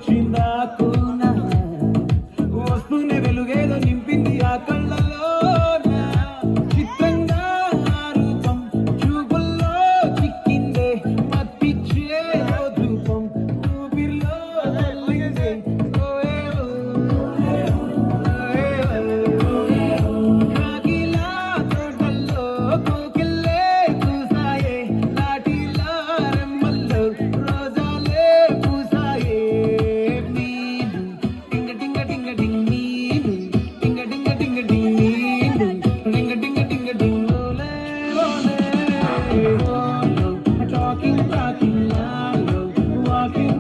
వచ్చిందాకున వస్తూనే వెలుగేదో నింపింది ఆ కళ్ళలోన చిత్రంగా ఆ రూపం చూపుల్లో చిక్కిందే మత్తిచ్చే ఓ ధూపం ఊపిరిలో తల్లిందే కాకిలా తోటల్లో కోకిల్లే కూసాయే లాటిలా రెమ్మల్లో రోజాలే పూసాయే నీలు టింగ టింగ టింగ టింగ్ నీలు టింగ టింగ టింగ టింగ్ నీలు టింగ టింగ టింగ టింగ్ ఓలే ఓలే Ola talking, talking, lalo, walking.